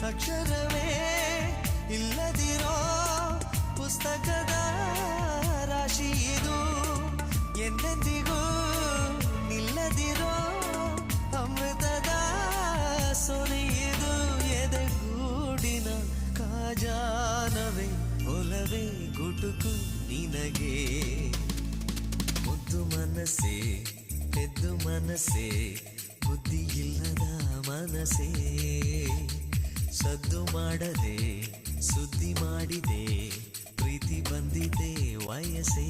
ಅಕ್ಷರವೇ ಇಲ್ಲದಿರೋ ಪುಸ್ತಕದ ರಾಶಿ ಇದು, ಎಂದೆಂದಿಗೂ ನಿಲ್ಲದಿರೋ ಅಮೃತದ ಸೊನೆ ಇದು. ಎದೆಗೂಡಿನ ಕಾಜಾನವೇ ಒಲವೇ ಗುಟುಕು ನಿನಗೆ. ಮುದ್ದು ಮನಸ್ಸೇ ಎದ್ದು ಮನಸ್ಸೇ ಬುದ್ಧಿ ಇಲ್ಲದ ಮನಸ್ಸೇ, ಸದ್ದು ಮಾಡದೆ ಸುದ್ದಿ ಮಾಡಿದೆ ಪ್ರೀತಿ ಬಂದಿದೆ ವಯಸ್ಸೇ.